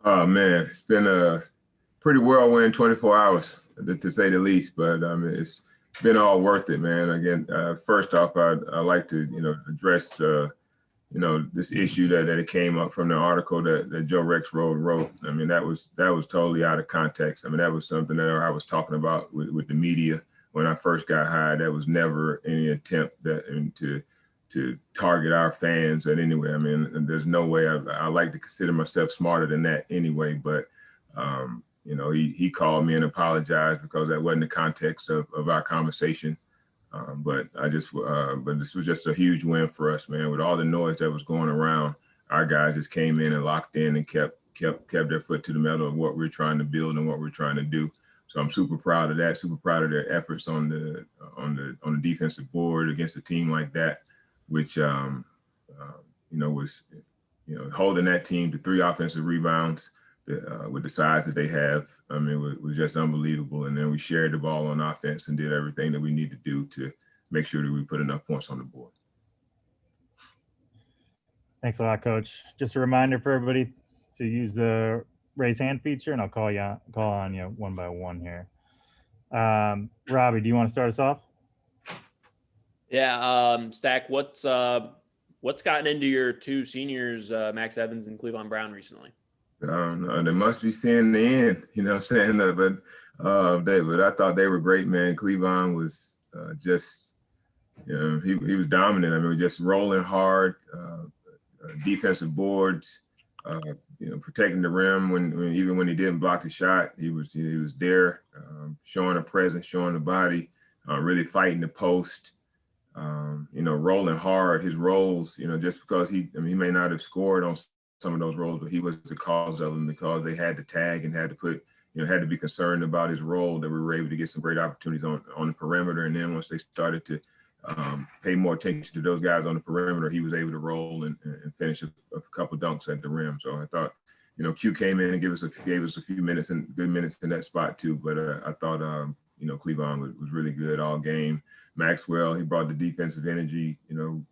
Oh man, it's been a pretty whirlwind 24 hours to say the least, but it's been all worth it, man. Again, first off, I like to address this issue that it came up from the article that Joe Rexrode wrote. I mean, that was totally out of context. I mean, that was something that I was talking about with the media when I first got hired. That was never any attempt to target our fans in any way. I mean, there's no way. I like to consider myself smarter than that anyway, but he called me and apologized because that wasn't the context of our conversation. But this was just a huge win for us, man. With all the noise that was going around, our guys just came in and locked in and kept their foot to the metal of what we're trying to build and what we're trying to do. So I'm super proud of that. Super proud of their efforts on the defensive board against a team like that, which was holding that team to 3 offensive rebounds. With the size that they have, I mean, it was just unbelievable. And then we shared the ball on offense and did everything that we need to do to make sure that we put enough points on the board. Thanks a lot, Coach. Just a reminder for everybody to use the raise hand feature, and I'll call on you one by one here. Robbie, do you want to start us off? Yeah, Stack, what's gotten into your 2 seniors, Max Evans and Cleavon Brown, recently? They must be seeing the end, I'm saying that, but I thought they were great, man. Cleavon was just, he was dominant. I mean, just rolling hard, defensive boards, protecting the rim even when he didn't block the shot, he was there, showing a presence, showing the body, really fighting the post, rolling hard. His rolls, just because he may not have scored on some of those roles, but he was the cause of them because they had to tag and had to be concerned about his role, that we were able to get some great opportunities on the perimeter. And then once they started to pay more attention to those guys on the perimeter, he was able to roll and finish a couple dunks at the rim. So I thought, Q came in and gave us a few minutes and good minutes in that spot too. But I thought, Cleavon was really good all game. Maxwell, he brought the defensive energy,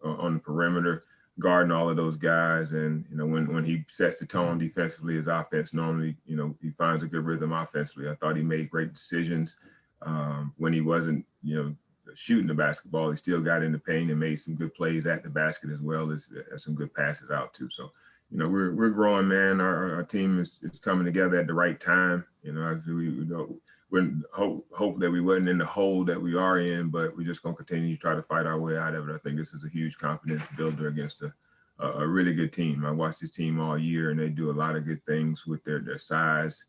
on the perimeter, guarding all of those guys. And, when he sets the tone defensively, his offense normally, he finds a good rhythm offensively. I thought he made great decisions when he wasn't, shooting the basketball. He still got in the paint and made some good plays at the basket as well as some good passes out too. So, we're growing, man. Our team is coming together at the right time. We wouldn't hope that we wasn't in the hole that we are in, but we're just going to continue to try to fight our way out of it. I think this is a huge confidence builder against a really good team. I watched this team all year, and they do a lot of good things with their size,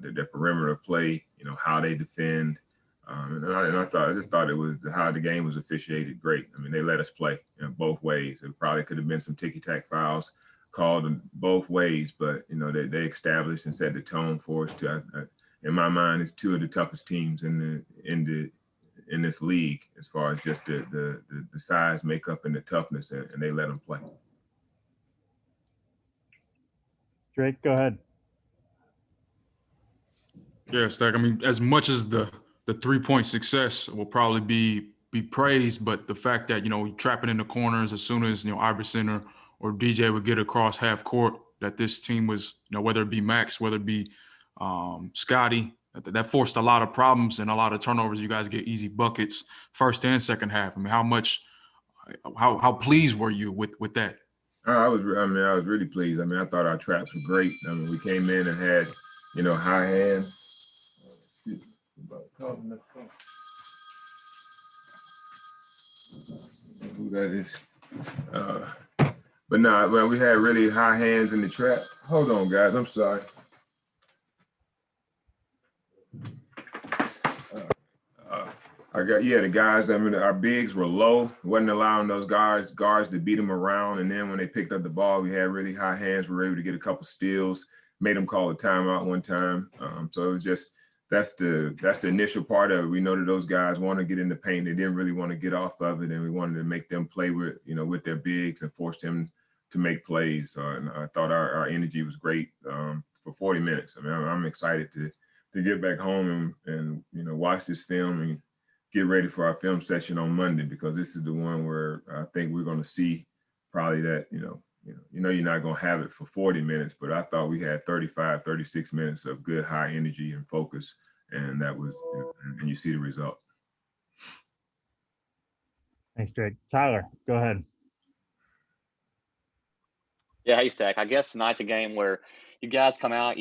their perimeter play, how they defend. I just thought it was how the game was officiated great. I mean, they let us play both ways. It probably could have been some ticky-tack fouls called both ways, but, they established and set the tone for us to, in my mind, it's 2 of the toughest teams in this league as far as just the size, makeup, and the toughness, and they let them play. Drake, go ahead. Yeah, Stack. I mean, as much as the 3-point success will probably be praised, but the fact that trapping in the corners as soon as Iverson or DJ would get across half court, that this team was whether it be Max, whether it be Scotty, that forced a lot of problems and a lot of turnovers. You guys get easy buckets first and second half. I mean, how pleased were you with that? I was really pleased. I mean, I thought our traps were great. I mean, we came in and had, high hand. Who that is? But no, we had really high hands in the trap. Hold on, guys. I'm sorry. The guys, our bigs were low. Wasn't allowing those guards to beat them around. And then when they picked up the ball, we had really high hands. We were able to get a couple steals, made them call a timeout one time. So it was just, that's the initial part of it. We know that those guys want to get in the paint. They didn't really want to get off of it. And we wanted to make them play with their bigs and force them to make plays. And I thought our energy was great for 40 minutes. I mean, I'm excited to get back home and watch this film and get ready for our film session on Monday, because this is the one where I think we're going to see probably that, you're not going to have it for 40 minutes, but I thought we had 35, 36 minutes of good high energy and focus. And that was, and you see the result. Thanks, Drake. Tyler, go ahead. Yeah, hey Stack. I guess tonight's a game where you guys come out,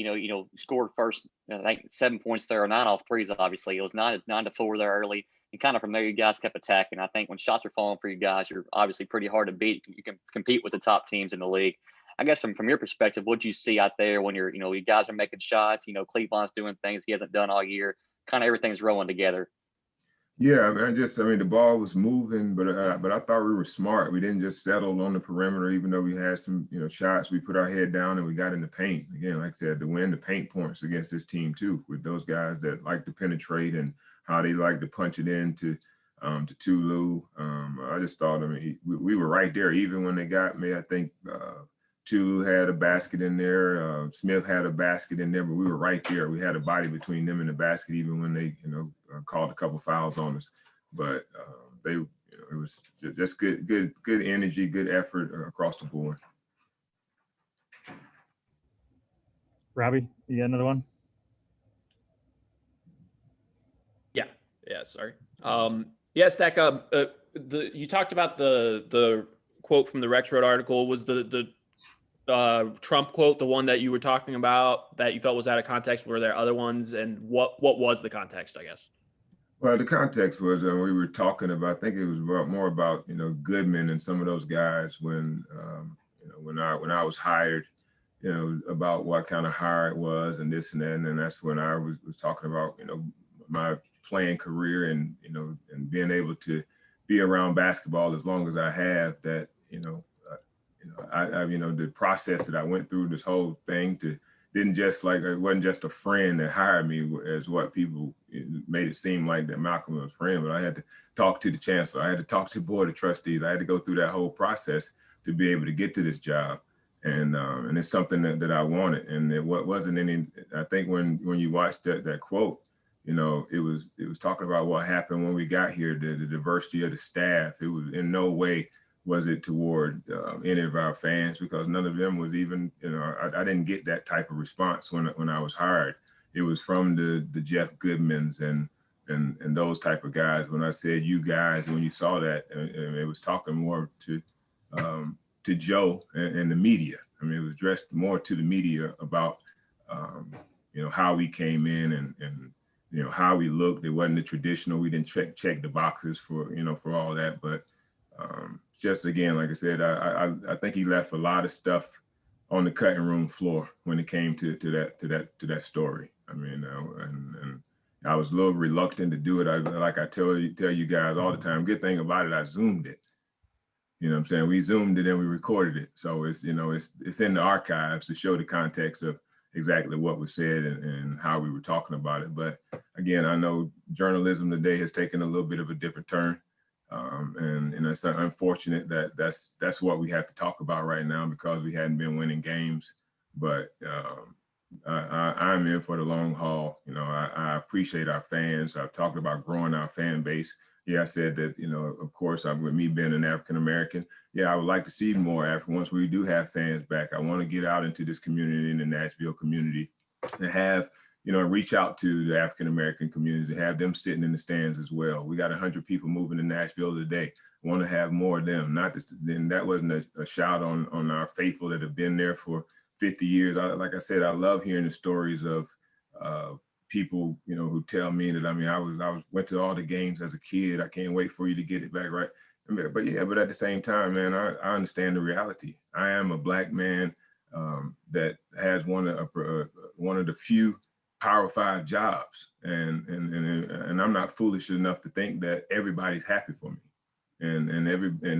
scored first, I think 7 points there, or 9 off threes. Obviously, it was 9-4 there early, and kind of from there you guys kept attacking. I think when shots are falling for you guys, you're obviously pretty hard to beat. You can compete with the top teams in the league. I guess from your perspective, what do you see out there when you guys are making shots? Cleveland's doing things he hasn't done all year. Kind of everything's rolling together. Yeah, I mean, the ball was moving, but I thought we were smart. We didn't just settle on the perimeter, even though we had some, shots. We put our head down and we got in the paint. Again, like I said, to win the paint points against this team too, with those guys that like to penetrate and how they like to punch it into to Tulu. I just thought, we were right there, even when they got me. I think Tulu had a basket in there. Smith had a basket in there, but we were right there. We had a body between them and the basket, even when they, called a couple fouls on us. But it was just good energy, good effort across the board. Robbie, you got another one? Yeah. Sorry. Stack up. You talked about the quote from the Rexroad article. Was the Trump quote the one that you were talking about that you felt was out of context? Were there other ones, and what was the context, I guess? Well, the context was we were talking about, I think it was more about, Goodman and some of those guys when I was hired, about what kind of hire it was and this and that. And that's when I was talking about, my playing career and, and being able to be around basketball as long as I have, that, the process that I went through, this whole thing, it wasn't just a friend that hired me, as what people made it seem like, that Malcolm was a friend, but I had to talk to the chancellor. I had to talk to the board of trustees. I had to go through that whole process to be able to get to this job. And it's something that I wanted. And it wasn't any, I think when you watched that quote, it was talking about what happened when we got here, the diversity of the staff. It was in no way was it toward any of our fans, because none of them was even, I didn't get that type of response when I was hired. It was from the Jeff Goodmans and those type of guys. When I said you guys, when you saw that, it was talking more to Joe and the media. I mean, it was addressed more to the media about, how we came in and how we looked. It wasn't the traditional. We didn't check the boxes for all that, but just again, like I said, I think he left a lot of stuff on the cutting room floor when it came to that story. I mean, and I was a little reluctant to do it. I tell you guys all the time. Good thing about it, I zoomed it. You know what I'm saying? We zoomed it and we recorded it, so it's it's in the archives to show the context of exactly what was said and how we were talking about it. But again, I know journalism today has taken a little bit of a different turn. And it's unfortunate that that's what we have to talk about right now, because we hadn't been winning games. But I'm in for the long haul. I appreciate our fans. I've talked about growing our fan base. Yeah, I said that, of course, with me being an African-American, I would like to see more African. Once we do have fans back, I want to get out into this community, in the Nashville community, and have reach out to the African-American community, have them sitting in the stands as well. We got 100 people moving to Nashville today. I want to have more of them. Then that wasn't a shout on our faithful that have been there for 50 years. Like I said, I love hearing the stories of people, who tell me that, I went to all the games as a kid. I can't wait for you to get it back right. But at the same time, man, I understand the reality. I am a Black man that has one of the few Power 5 jobs, and I'm not foolish enough to think that everybody's happy for me, and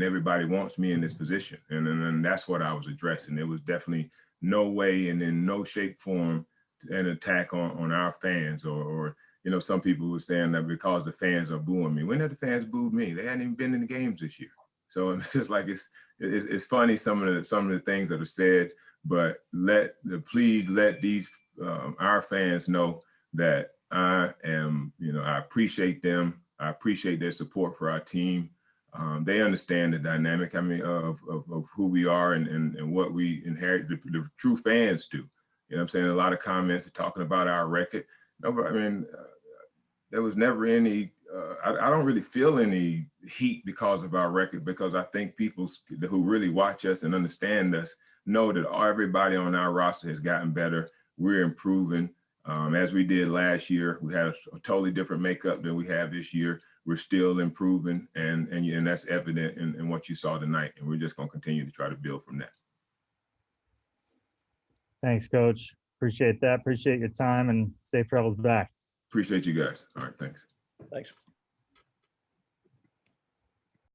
everybody wants me in this position, and that's what I was addressing. It was definitely no way and in no shape, form an attack on our fans, or some people were saying that because the fans are booing me. When have the fans booed me? They hadn't even been in the games this year. So it's just like it's funny, some of the things that are said, but please let these our fans know that I am, I appreciate them. I appreciate their support for our team. they understand the dynamic, I mean, of who we are and what we inherit, the true fans do. You know what I'm saying? A lot of comments talking about our record. No, but I mean, there was never any, I don't really feel any heat because of our record, because I think people who really watch us and understand us know that everybody on our roster has gotten better. We're improving. As we did last year, we had a totally different makeup than we have this year. We're still improving, and that's evident in what you saw tonight. And we're just going to continue to try to build from that. Thanks, Coach. Appreciate that. Appreciate your time, and safe travels back. Appreciate you guys. All right, thanks. Thanks.